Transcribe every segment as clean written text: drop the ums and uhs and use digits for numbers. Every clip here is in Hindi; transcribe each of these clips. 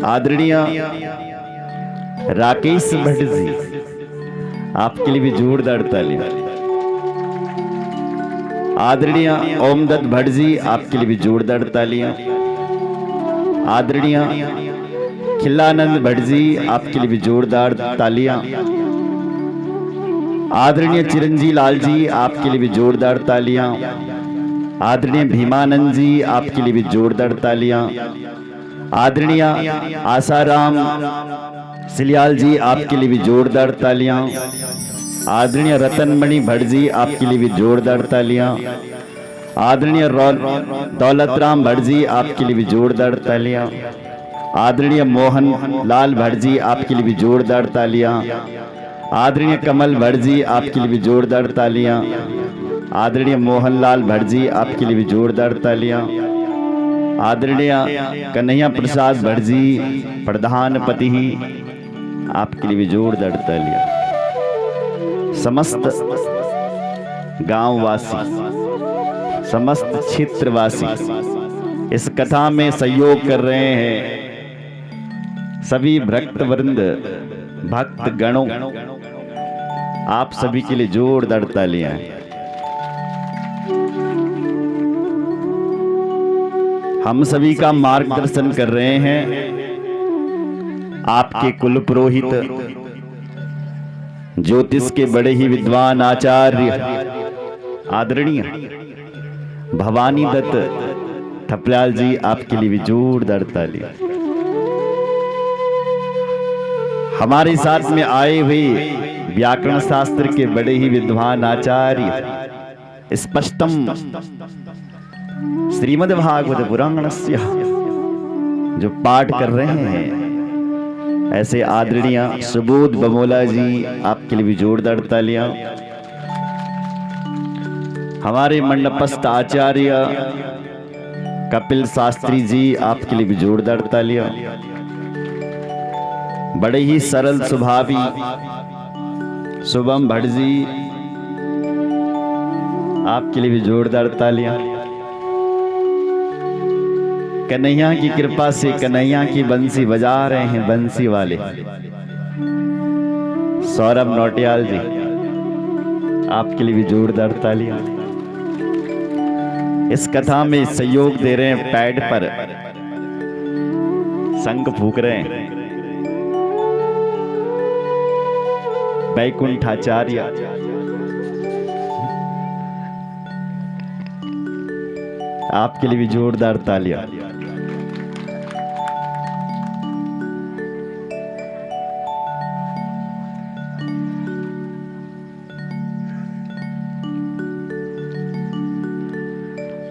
आदरणीय राकेश भट्ट जी, आपके लिए भी जोरदार तालियां। आदरणीय ओमदत्त भट्ट जी, आपके लिए भी जोरदार तालियां। आदरणीय खिल्लानंद भट्ट जी, आपके लिए भी जोरदार तालियां। आदरणीय चिरंजी लाल जी, आपके लिए भी जोरदार तालियां। आदरणीय भीमानंद जी, आपके लिए भी जोरदार तालियां। आदरणीय आसाराम सिलियाल जी, आपके लिए भी जोरदार तालियां। आदरणीय रतनमणि भट्ट जी, आपके लिए भी जोरदार तालियां। आदरणीय दौलतराम भट्ट जी, आपके लिए भी जोरदार तालियां। आदरणीय मोहन लाल भट्ट जी, आपके लिए भी जोरदार तालियां। आदरणीय कमल भट्ट जी, आपके लिए भी जोरदार तालियां। आदरणीय मोहनलाल भट्ट जी, आपके लिए भी जोरदार तालियां। आदरणीय कन्हैया प्रसाद भट्ट जी, प्रधानपति, आपके लिए भी जोरदार तालियां। समस्त गांववासी, समस्त क्षेत्रवासी इस कथा में सहयोग कर रहे हैं। सभी भक्त वृंद, भक्त गणों, आप सभी के लिए जोरदार तालियां। हम सभी का मार्गदर्शन कर रहे हैं आपके कुल पुरोहित, ज्योतिष के बड़े ही विद्वान आचार्य आदरणीय भवानी दत्त ठपलाल जी, आपके लिए भी जोरदार तालियां। हमारे साथ में आए हुए व्याकरण शास्त्र के बड़े ही विद्वान आचार्य स्पष्टम श्रीमद् भागवत पुराणस्य जो पाठ कर रहे हैं, ऐसे आदरणीय सुबोध बमोला जी, आपके लिए भी जोरदार तालियां। हमारे मंडपस्थ आचार्य कपिल शास्त्री जी, आपके लिए भी जोरदार तालियां। बड़े ही सरल स्वभावी शुभम भट्ट जी, आपके लिए भी जोरदार तालियां। कन्हैया की कृपा से कन्हैया की बंसी बजा रहे हैं बंसी वाले सौरभ नौटियाल जी, आपके लिए भी जोरदार तालियां। इस कथा में सहयोग दे रहे हैं, पैड पर शंख फूंक रहे हैं वैकुंठाचार्य, आपके लिए भी जोरदार तालियां।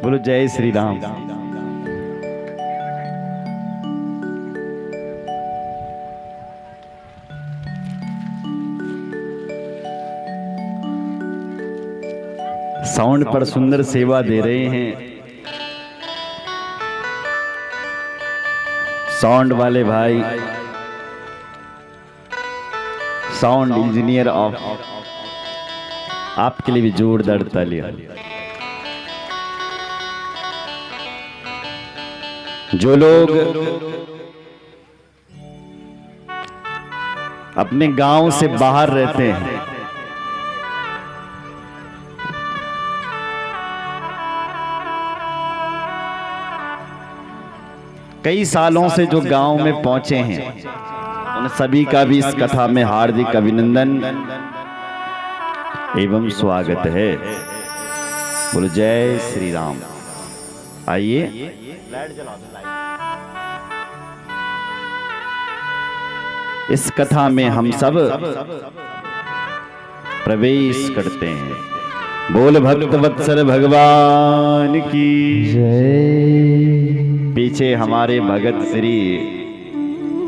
बोलो जय श्री राम। साउंड पर सुंदर सेवा दे रहे हैं साउंड वाले भाई, साउंड इंजीनियर ऑफ, आपके लिए भी जोरदार तालियां। जो लोग अपने गांव से बाहर रहते हैं, कई सालों से जो गांव में पहुंचे हैं, उन सभी का भी इस कथा में हार्दिक अभिनंदन एवं स्वागत है। बोलो जय श्री राम। आइए इस कथा में हम सब प्रवेश करते हैं। बोल भक्त वत्सल भगवान की जय। पीछे हमारे भगत श्री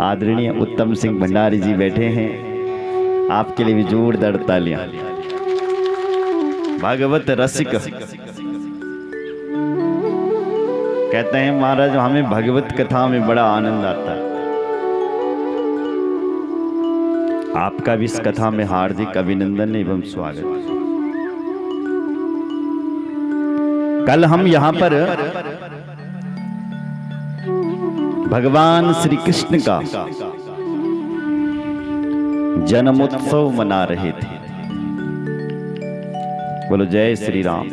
आदरणीय उत्तम सिंह भंडारी जी बैठे हैं, आपके लिए भी जोरदार तालियां। भागवत रसिक कहते हैं महाराज, हमें भगवत कथा में बड़ा आनंद आता है। आपका भी इस कथा में हार्दिक अभिनंदन एवं स्वागत। कल हम यहां पर भगवान श्री कृष्ण का जन्मोत्सव मना रहे थे। बोलो जय श्री राम।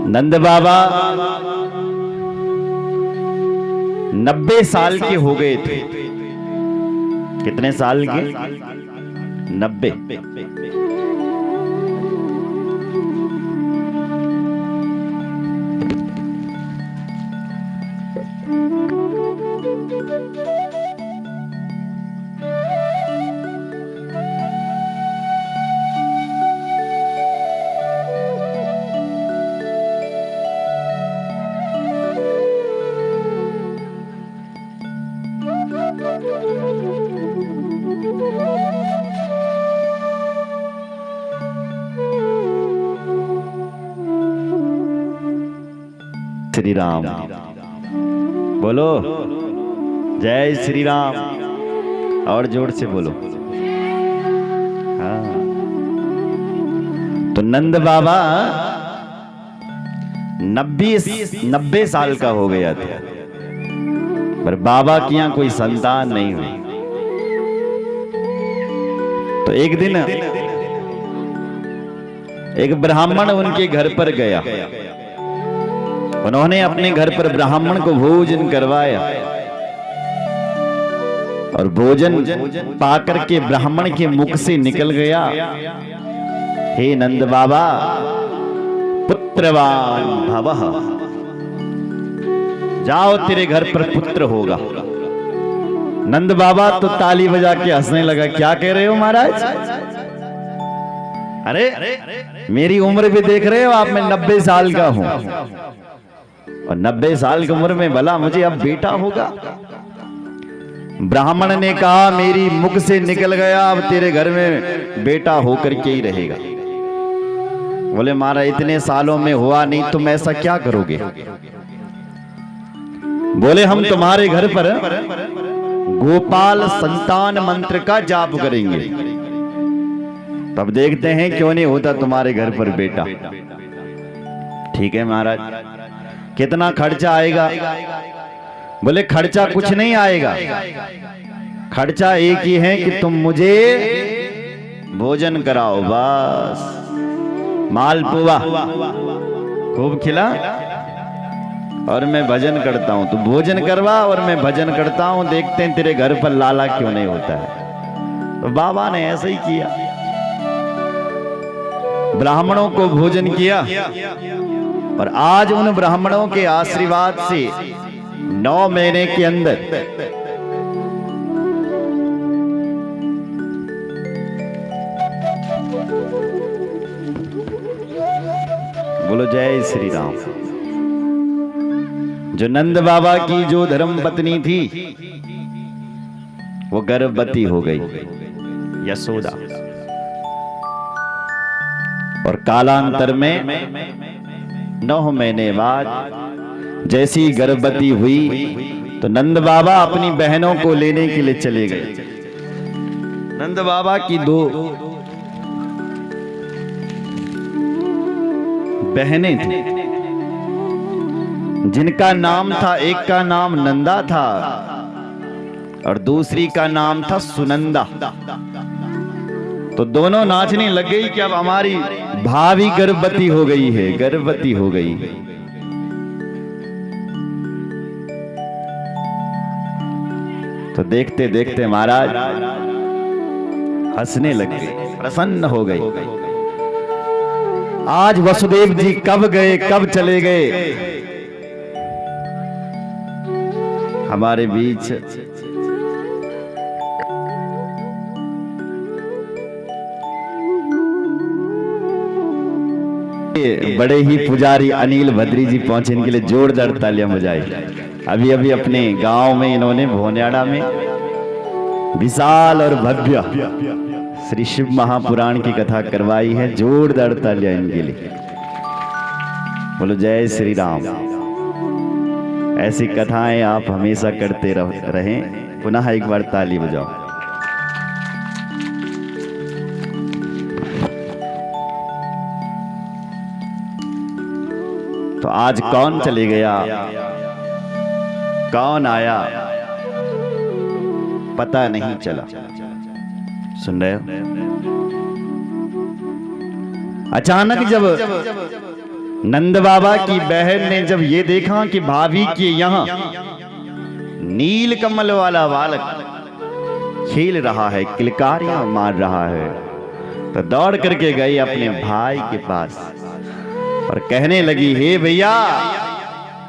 नंद बाबा 90 साल के हो गए थे। कितने साल के? 90। श्री राम। बोलो जय श्री राम। और जोर से बोलो। हाँ। तो नंद बाबा 90 साल का हो गया था, पर बाबा की यहाँ कोई संतान नहीं हुई। तो एक दिन एक ब्राह्मण उनके घर पर गया। उन्होंने अपने घर पर ब्राह्मण को भोजन करवाया और भोजन पाकर के ब्राह्मण के मुख से निकल गया, हे नंद बाबा पुत्रवान भवः, जाओ तेरे घर पर पुत्र होगा। नंद बाबा तो ताली बजा के हंसने लगा। क्या कह रहे हो महाराज? अरे मेरी उम्र भी देख रहे हो आप, मैं 90 साल का हूं और 90 साल की उम्र में भला मुझे अब बेटा होगा? ब्राह्मण ने कहा मेरी मुख से निकल गया, अब तेरे घर में बेटा होकर के ही रहेगा। बोले महाराज इतने सालों में हुआ नहीं, तुम ऐसा क्या करोगे? बोले हम तुम्हारे घर पर गोपाल संतान मंत्र का जाप करेंगे, तब देखते हैं क्यों नहीं होता तुम्हारे घर पर बेटा। ठीक है महाराज, कितना खर्चा आएगा? बोले खर्चा कुछ नहीं आएगा, खर्चा एक ही है कि तुम मुझे भोजन कराओ, बस मालपुआ खूब खिला और मैं भजन करता हूं। तो भोजन करवा और मैं भजन करता हूं, देखते हैं तेरे घर पर लाला क्यों नहीं होता है। तो बाबा ने ऐसा ही किया, ब्राह्मणों को भोजन किया और आज उन ब्राह्मणों के आशीर्वाद से 9 महीने के अंदर बोलो जय श्री राम। जो नंद बाबा की जो धर्म पत्नी थी वो गर्भवती हो गई, यशोदा। और कालांतर में 9 महीने बाद जैसी गर्भवती हुई तो नंद बाबा अपनी बहनों को लेने के लिए चले गए। नंद बाबा की 2 बहनें थी, जिनका नाम था, एक का नाम नंदा था और दूसरी का नाम था सुनंदा। तो दोनों नाचने लग गई कि अब हमारी भाभी गर्भवती हो गई है, गर्भवती हो गई। तो देखते देखते महाराज हंसने लग गए, प्रसन्न हो गए। आज वसुदेव जी कब गए, कब चले गए हमारे बीच। बड़े ही पुजारी अनिल भद्री जी पहुंचे, इनके लिए जोरदार तालियां बजाई। अभी अभी अपने गांव में इन्होंने भोन्याड़ा में विशाल और भव्य श्री शिव महापुराण की कथा करवाई है। जोरदार तालियां इनके लिए। बोलो जय श्री राम। ऐसी कथाएं आप हमेशा करते रहें। पुनः एक बार ताली बजाओ। तो आज कौन चले गया? कौन आया पता नहीं चला। सुन रहे हो? अचानक जब नंद बाबा की बहन ने जब ये देखा कि भाभी के यहाँ नील कमल वाला बालक खेल रहा है, किलकारियां मार रहा है, तो दौड़ करके गई अपने भाई के पास और कहने लगी, हे भैया,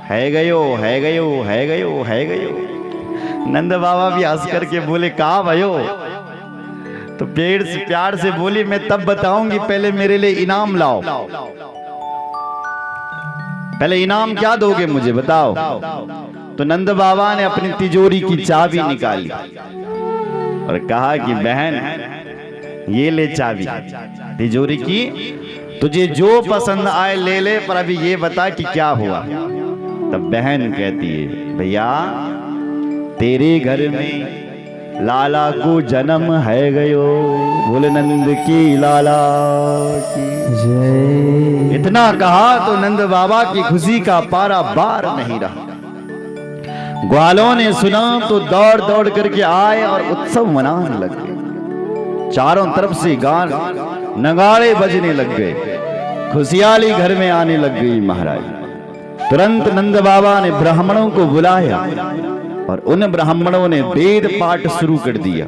है गयो है गयो है गयो है गयो। नंद बाबा भी हंस करके बोले, कहा भयो? तो पेड़ से प्यार से बोली, मैं तब बताऊंगी, पहले मेरे लिए इनाम लाओ। पहले इनाम क्या दोगे मुझे बताओ। तो नंद बाबा ने अपनी तिजोरी की चाबी निकाली और कहा कि बहन, ये ले चाबी तिजोरी की, तुझे जो पसंद आए ले ले, पर अभी ये बता कि क्या हुआ। तब बहन कहती है, भैया तेरे घर में लाला को जन्म है गयो। बोले नंद की लाला की जय। इतना कहा तो नंद बाबा की खुशी का पारा बार नहीं रहा। ग्वालों ने सुना तो दौड़ दौड़ करके आए और उत्सव मनाने लग गए। चारों तरफ से गान नगाड़े बजने लग गए, खुशहाली घर में आने लग गई महाराज। तुरंत नंद बाबा ने ब्राह्मणों को बुलाया और उन ब्राह्मणों ने वेद पाठ शुरू कर दिया।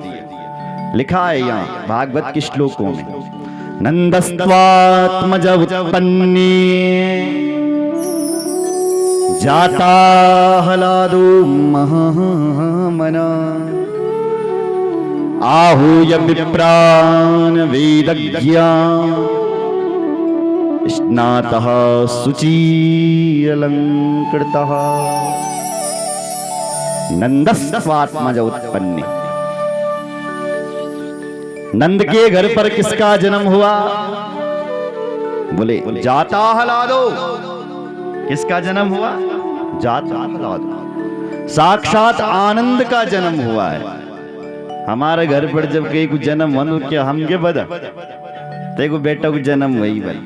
लिखा है यहाँ भागवत के श्लोकों में, नंदस्त्वात्मज उत्पन्ने जाता हलादो महामना आहूय विप्रान वेदज्ञा स्नातः शुचिरलंकृतः नंदस्त्वात्मज उत्पन्ने। नंद के घर पर किसका जन्म हुआ? बोले जाता हलादो। किसका जन्म हुआ? जाता हलादो। साक्षात आनंद का जन्म हुआ है। हमारे घर पर जब कहीं को जन्म हो तो क्या हम के बदा तेको बेटा को जन्म वही भाई,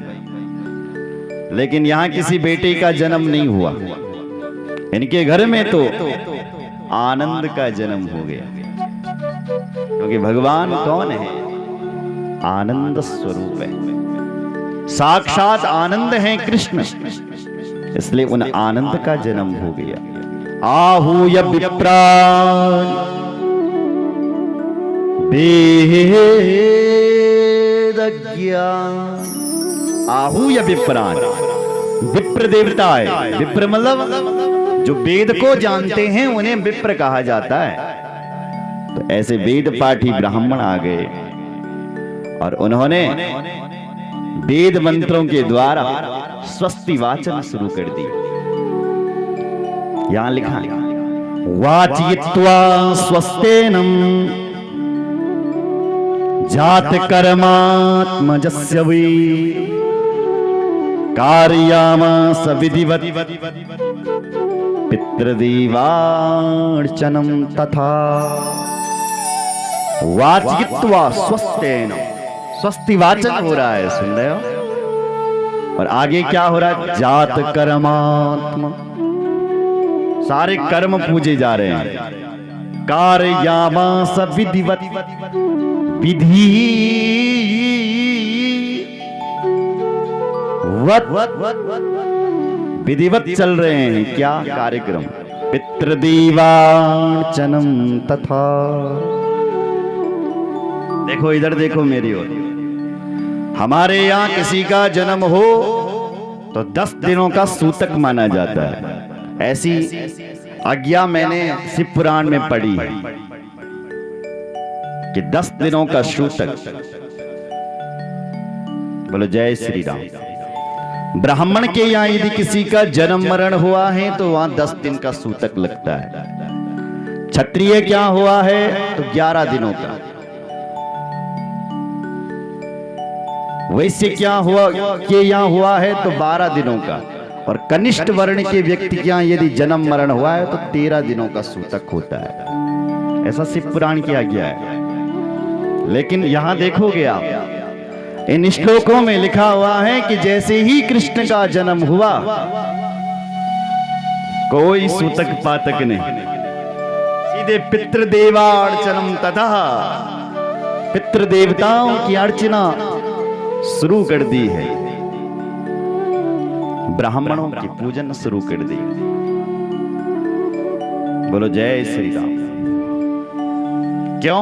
लेकिन यहाँ किसी बेटे का जन्म नहीं हुआ। इनके घर में तो आनंद का जन्म हो गया, क्योंकि भगवान कौन है? आनंद स्वरूप है, साक्षात आनंद है कृष्ण, इसलिए उन आनंद का जन्म हो गया। आहूय विप्रान वेदज्ञा। आहूय विप्रान, विप्र देवता है। विप्र मतलब जो वेद को जानते हैं उन्हें विप्र कहा जाता है। तो ऐसे वेद पाठी ब्राह्मण आ गए और उन्होंने वेद मंत्रों के द्वारा स्वस्ति वाचन शुरू कर दी। यहां लिखा है, वाचयित्वा स्वस्तेनम जात कर्मात्मजस्य वै कार्यामास विधिवत् पितृदेवार्चनम तथा। वाचयित्वा स्वस्तेन, स्वस्ति वाचन हो रहा है, सुन रहे हो? और आगे क्या हो रहा है? जात कर्मात्म, सारे कर्म पूजे जा रहे हैं। कार्यामास विधिवत्, विधि विधिवत चल रहे हैं क्या कार्यक्रम? पितृदेवार्चनम तथा। देखो इधर देखो मेरी ओर। हमारे यहाँ किसी का जन्म हो तो 10 दिनों का सूतक माना जाता है। ऐसी आज्ञा मैंने शिव पुराण में पढ़ी है कि 10 दिनों का सूतक। बोलो जय श्री राम। ब्राह्मण के यहाँ यदि किसी का जन्म मरण हुआ है तो वहां 10 दिन का सूतक लगता है। क्षत्रिय क्या हुआ है तो 11 दिनों का। वैश्य क्या हुआ के यहाँ हुआ है तो 12 दिनों का। और कनिष्ठ वर्ण के व्यक्ति के यहाँ यदि जन्म मरण हुआ है तो 13 दिनों का सूतक होता है। ऐसा शिव पुराण की आज्ञा है। लेकिन यहां देखोगे आप, इन श्लोकों में लिखा हुआ है कि जैसे ही कृष्ण का जन्म हुआ कोई सूतक पातक नहीं, सीधे पितृदेवार्चनम तथा पितृदेवताओं की अर्चना शुरू कर दी है, ब्राह्मणों की पूजन शुरू कर दी। बोलो जय श्री राम। क्यों?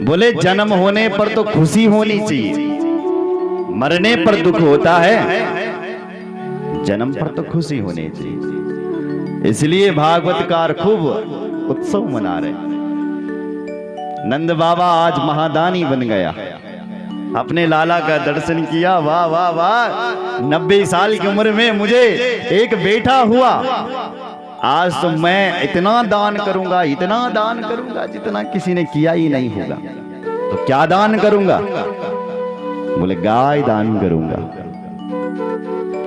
बोले जन्म होने पर तो खुशी होनी चाहिए, मरने पर दुख होता है, जन्म पर तो खुशी होनी चाहिए। इसलिए भागवतकार खूब उत्सव मना रहे। नंद बाबा आज महादानी बन गया, अपने लाला का दर्शन किया। वाह वाह वाह, 90 साल की उम्र में मुझे एक बेटा हुआ, आज तो मैं इतना दान करूंगा, इतना दान करूंगा जितना किसी ने किया ही नहीं होगा। तो क्या दान करूंगा? बोले गाय दान करूंगा।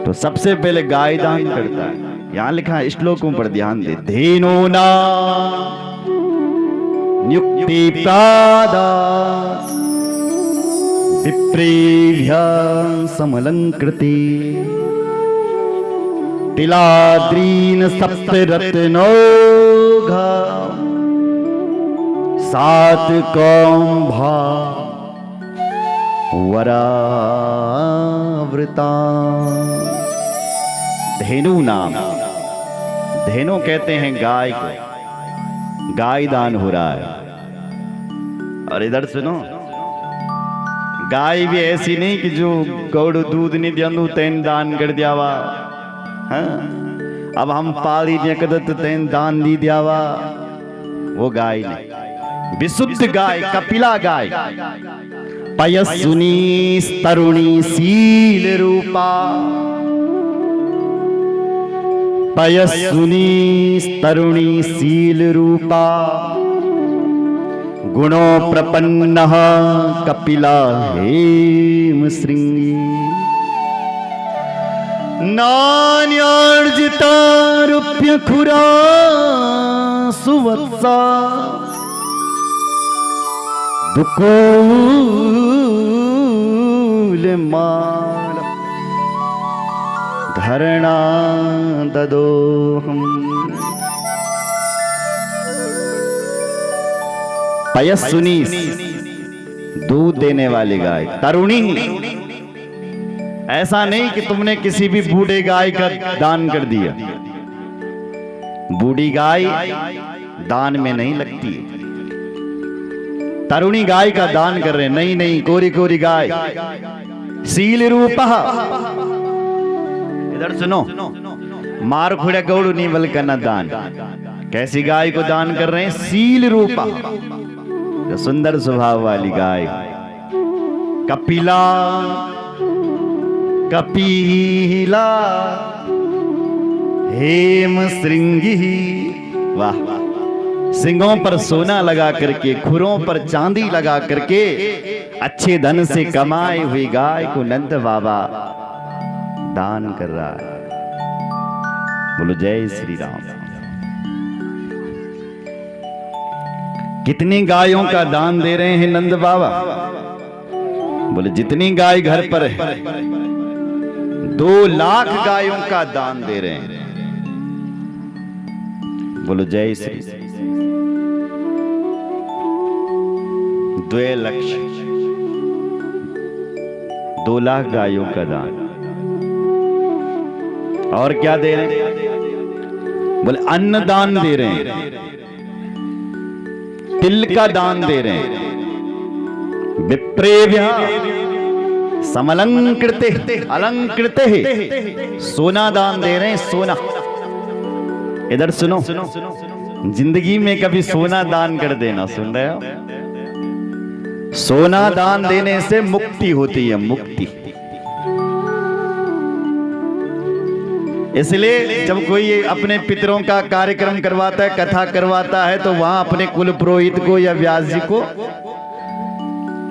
तो सबसे पहले गाय दान करता है। यहां लिखा है, श्लोकों पर ध्यान दे। धेनूना नियुक्ति प्रादा विप्रेभ्यः समलंकृति तिलाद्रीन सप्तरत्नौघा सात कौंभा वरावृता। धेनु नाम, धेनु कहते हैं गाय को, गाय दान हो रहा है। और इधर सुनो, गाय भी ऐसी नहीं कि जो गौड़ दूध नहीं दिया तेन दान कर दियावा। हाँ? अब हम पाली कदत तेन दान दी दियावा, वो गाय नहीं। विशुद्ध गाय, कपिला गाय, पयस्विनी तरुणी शील रूपा, पयस्विनी तरुणी शील रूपा, गुणो प्रपन्नः कपिला हेम श्रृंगी, नान्यार्जिता रुप्य खुरा सुवत्सा, दुकूल माल धरणा ददोहम। पयस्विनी दूध देने वाली गाय, तरुणी। ऐसा नहीं कि तुमने किसी भी बूढ़े गाय का दान कर दिया, बूढ़ी गाय दान में नहीं लगती। तरुणी गाय का दान कर रहे, नहीं नहीं, कोरी कोरी गाय, शील रूपा। इधर सुनो, मार खुड़े गौड़ नहीं बल करना दान। कैसी गाय को दान कर रहे हैं? शील रूपा, जो सुंदर स्वभाव वाली गाय। कपिला, कपिला हेम श्रृंगी। वाह, सिंगों पर सोना लगा करके, खुरों पर चांदी लगा करके, अच्छे धन से कमाई हुई गाय को नंद बाबा दान कर रहा है। बोलो जय श्री राम। कितनी गायों का दान दे रहे हैं नंद बाबा? बोले जितनी गाय घर पर है 2 लाख गायों का दान दे रहे हैं। बोलो जय श्री। 2 लाख गायों का दान। और क्या दे रहे हैं? बोले अन्न दान दे रहे हैं, तिल का दान दे रहे हैं, विप्रेभ्यः समलंकृते, अलंकृते, सोना दान दे रहे हैं, सोना। इधर सुनो, जिंदगी में कभी सोना दान कर देना, सुन रहे हो? सोना दान देने से मुक्ति होती है, मुक्ति। इसलिए जब कोई अपने पितरों का कार्यक्रम करवाता है, कथा करवाता है, तो वहां अपने कुल पुरोहित को या व्यास जी को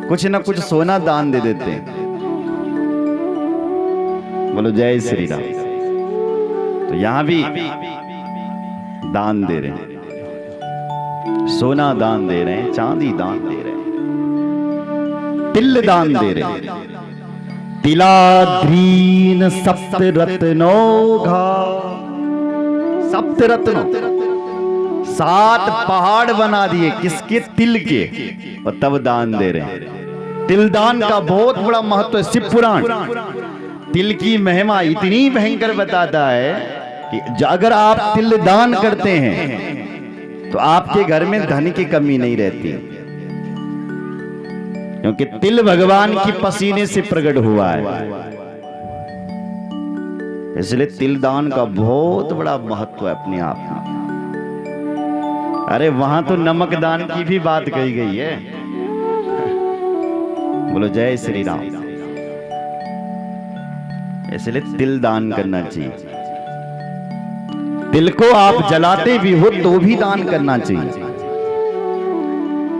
कुछ न कुछ सोना दान दे देते हैं। बोलो जय श्री राम। तो यहां भी दान दे रहे हैं, सोना दान दे रहे हैं, चांदी दान दे रहे हैं, तिल दान दे रहे हैं। तिलाद्रीन सप्तरत्नौघा सप्तरत्न 7 पहाड़ बना दिए किसके? तिल के, और तब दान दे रहे हैं। तिल दान का बहुत बड़ा महत्व है। शिव पुराण तिल की महिमा इतनी भयंकर बताता है कि अगर आप तिल दान करते हैं तो आपके घर में धन की कमी नहीं रहती, क्योंकि तिल भगवान की पसीने से प्रकट हुआ है। इसलिए तिल दान का बहुत बड़ा महत्व है अपने आप में। अरे वहां तो नमक दान की भी बात कही गई है। बोलो जय श्री राम। इसलिए तिल दान करना चाहिए। तिल को आप जलाते भी हो तो भी दान करना चाहिए।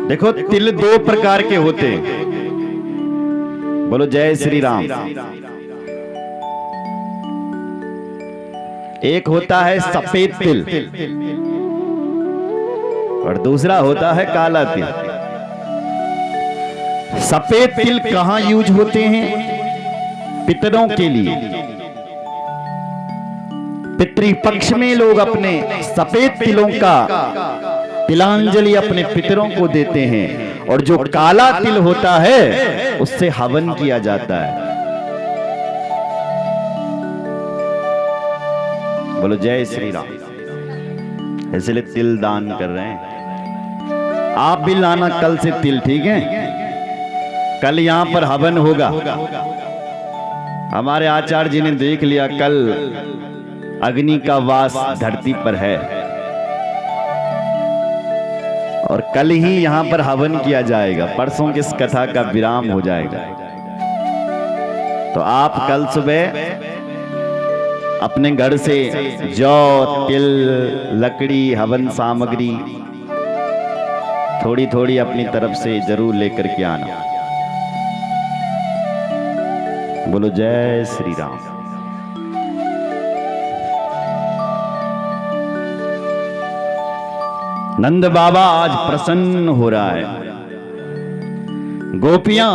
देखो तिल 2 प्रकार के होते हैं। बोलो जय श्री राम। एक होता है सफेद तिल और दूसरा होता है काला तिल। सफेद तिल कहां यूज होते हैं? पितरों के लिए। पितृपक्ष में लोग अपने सफेद तिलों का तिलांजलि अपने पितरों को देते हैं, और जो काला तिल होता है उससे हवन किया जाता है। बोलो जय श्री राम। इसलिए तिल दान कर रहे हैं। आप भी लाना कल से तिल, ठीक है? कल यहां पर हवन होगा। हमारे आचार्य जी ने देख लिया, कल अग्नि का वास धरती पर है और कल ही यहां पर हवन किया जाएगा। परसों की इस कथा का विराम हो जाएगा। तो आप कल सुबह अपने घर से जौ, तिल, लकड़ी, हवन सामग्री थोड़ी थोड़ी अपनी तरफ से जरूर लेकर के आना। बोलो जय श्री राम। नंद बाबा आज प्रसन्न हो रहा है। गोपियां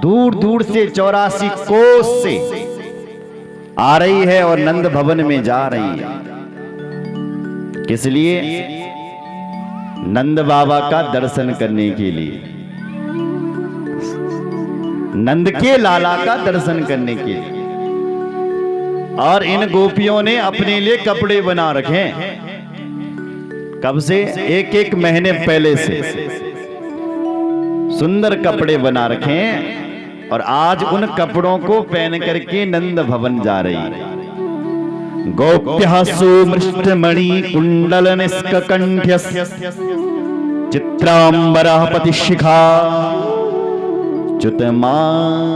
दूर दूर से 84 कोस से आ रही है और नंद भवन में जा रही है। किस लिए? नंद बाबा का दर्शन करने के लिए, नंद के लाला का दर्शन करने के लिए। और इन गोपियों ने अपने लिए कपड़े बना रखे। कब से? 1-1 महीने पहले से सुंदर कपड़े बना रखे हैं, और आज उन कपड़ों को पहन करके नंद भवन जा रही है। गोप्यः सुमृष्टमणि कुंडल निष्ककण्ठ्य चित्रांबरः पतिशिखा च्युतमाल्यवर्षा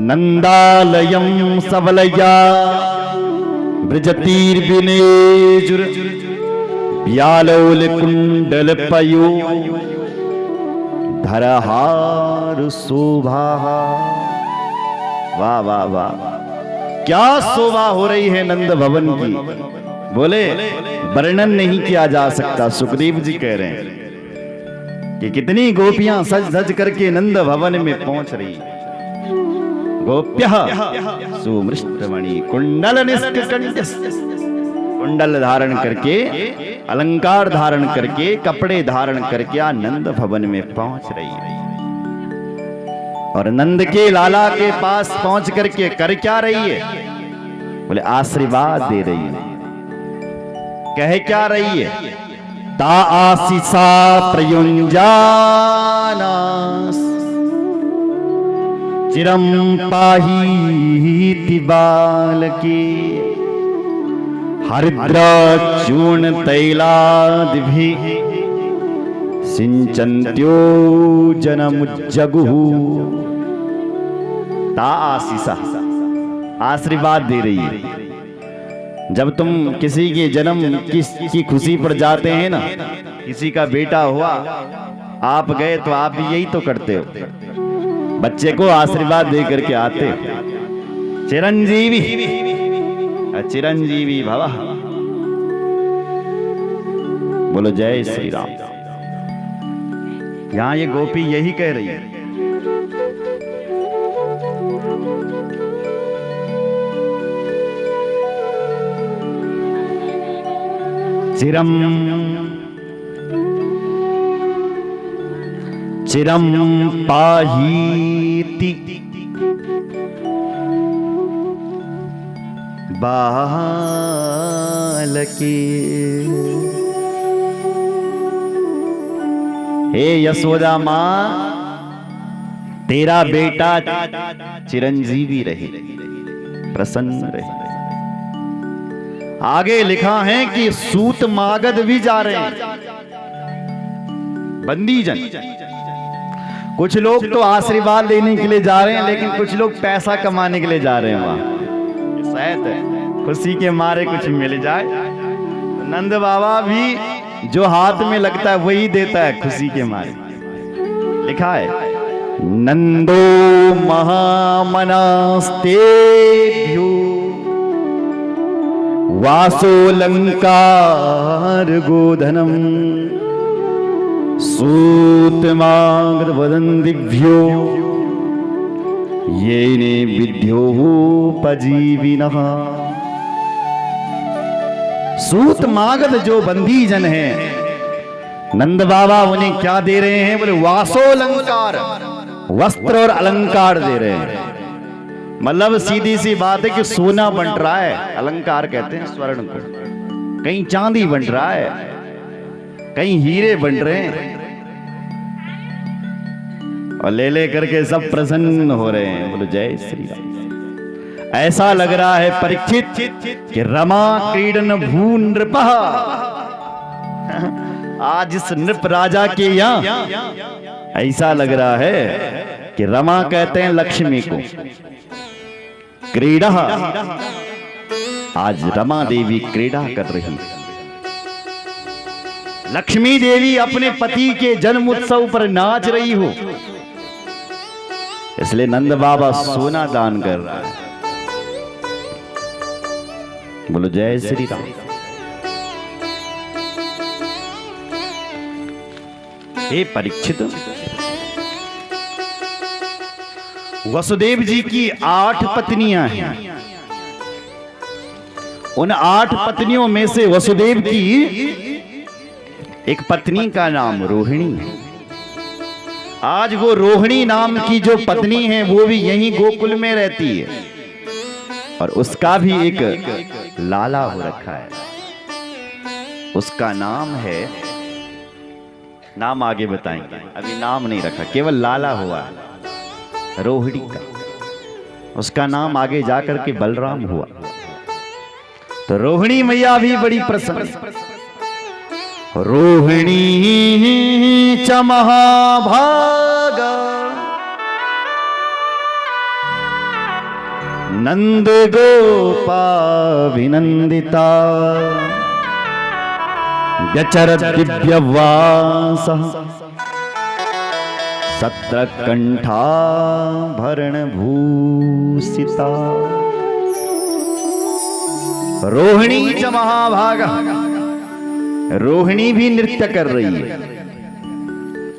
नंदालयं सबलया ब्रजतीर्विनेजुर व्यालोल कुंडल पयो धरहार शोभा। वाह वाह वाह, क्या शोभा हो रही है नंद भवन की। बोले वर्णन नहीं किया जा सकता। सुखदेव जी कह रहे हैं कि कितनी गोपियां सज धज करके नंद भवन में पहुंच रही। गोप्यः सुमृष्टमणि कुंडल निष्ककण्ठ्य, कुंडल धारण करके, अलंकार धारण करके, कपड़े धारण करके नंद भवन में पहुंच रही है। और नंद के लाला के पास पहुंच करके कर क्या रही है? बोले आशीर्वाद दे रही है। कह क्या रही है? ता आशीषा प्रयुंजानास चिरम पाहीति बालकी हरिद्रा चूर्ण तैलादिभिः सिंचन्त्यो जनमुज्जगुः। ता आशीषा, आशीर्वाद दे रही है। जब तुम किसी के जन्म की खुशी पर जाते हैं ना, किसी का बेटा हुआ, आप गए तो आप भी यही तो करते हो, बच्चे को आशीर्वाद दे करके आते हो। चिरंजीवी चिरंजीवी भव। बोलो जय श्री राम। यहां ये गोपी यही कह रही है। चिरम चिरम पाहीति बालके। हे यशोदा मां, तेरा बेटा चिरंजीवी रहे, प्रसन्न रहे। आगे लिखा है कि सूत मागध भी जा रहे हैं, बंदी जन। कुछ लोग तो आशीर्वाद लेने के लिए जा रहे हैं, लेकिन कुछ लोग पैसा कमाने के लिए जा रहे हैं वहां। शायद खुशी के मारे कुछ मिल जाए। नंद बाबा भी जो हाथ में लगता है वही देता है खुशी के मारे। लिखा है नंदो महामनास्तेभ्यो वासोलंकार गोधनम सूतमागध वदन्दिभ्यो येने विद्योपजीविनः। सूत मागध जो बंदी जन है, नंद बाबा उन्हें क्या दे रहे हैं? बोले वासोलंकार, वस्त्र और अलंकार दे रहे हैं। मतलब सीधी सी बात है कि सोना बंट रहा है, अलंकार कहते हैं स्वर्ण को। कहीं चांदी बंट रहा है, कहीं हीरे बन रहे हैं, और ले ले करके सब प्रसन्न हो रहे हैं। बोलो जय श्री राम। ऐसा लग रहा है परीक्षित कि रमा क्रीडन भू नृपः। आज इस नृप राजा के यहाँ ऐसा लग रहा है कि रमा कहते हैं लक्ष्मी को, क्रीड़ा, आज रमा देवी क्रीड़ा कर रही। लक्ष्मी देवी अपने पति के जन्म उत्सव पर नाच रही हो, इसलिए नंद बाबा सोना दान कर रहा है। बोलो जय श्री राम। हे परीक्षित, वसुदेव जी की 8 पत्नियां हैं। उन 8 पत्नियों में से वसुदेव की एक पत्नी का नाम रोहिणी है। आज वो रोहिणी नाम की जो पत्नी है वो भी यहीं गोकुल में रहती है, और उसका भी एक लाला हो रखा है। उसका नाम है, नाम आगे बताएंगे, अभी नाम नहीं रखा, केवल लाला हुआ रोहिणी का। उसका नाम आगे जाकर के बलराम हुआ। तो रोहिणी मैया भी बड़ी प्रसन्न। रोहिणी च महाभागा नंद गोपाभिनंदिता व्यचरत दिव्यवासः सत्रकंठाभरण भूषिता। रोहिणी च महाभागा, रोहिणी भी नृत्य कर रही है।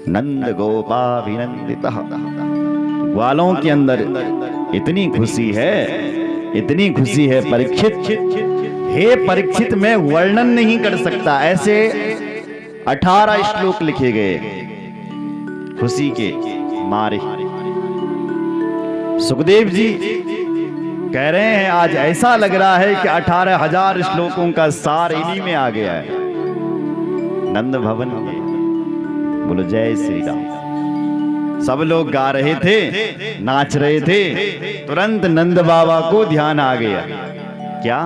नंद गोपाभिनंदिता, ग्वालों के अंदर इतनी खुशी है, इतनी खुशी है परीक्षित, हे परीक्षित मैं वर्णन नहीं कर सकता। ऐसे 18 श्लोक लिखे गए खुशी के मारे। सुखदेव जी कह रहे हैं आज ऐसा लग रहा है कि 18,000 श्लोकों का सार इन्हीं में आ गया है, नंद भवन में। बोलो जय श्री राम। सब लोग गा रहे थे, नाच रहे थे, तुरंत नंद बाबा को ध्यान आ गया। क्या?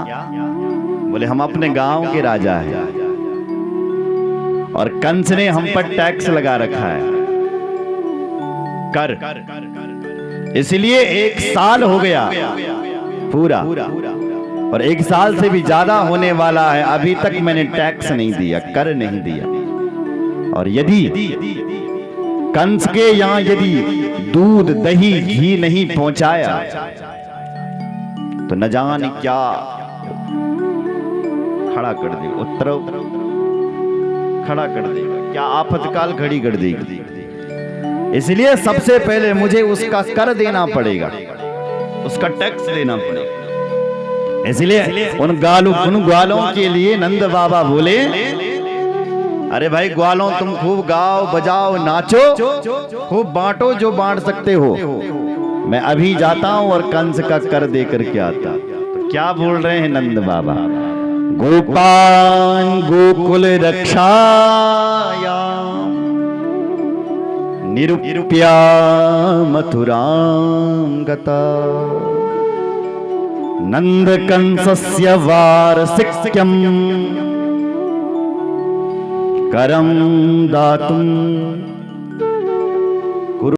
बोले हम अपने गांव के राजा हैं और कंस ने हम पर टैक्स लगा रखा है, कर, इसलिए 1 साल हो गया पूरा, और 1 साल से भी ज्यादा होने वाला है, अभी तक मैंने टैक्स नहीं दिया, कर नहीं दिया। और यदि कंस के यहाँ यदि दूध दही घी नहीं पहुंचाया तो न जाने क्या खड़ा कर देगा, उत्तरव खड़ा कर देगा, क्या आफतकाल खड़ी कर देगी। इसलिए सबसे पहले मुझे उसका कर देना पड़ेगा, उसका टैक्स देना पड़ेगा। इसलिए उन ग्वालों के लिए नंद बाबा बोले, अरे भाई ग्वालों तुम खूब गाओ बजाओ नाचो, खूब बांटो जो बांट सकते हो, मैं अभी जाता हूं और कंस का कर दे करके आता। तो क्या बोल रहे हैं नंद बाबा, गोपान गोकुल रक्षाया निरूप्या मथुरां गता नंद कंसस्य वारसिक्यम् करं दातुं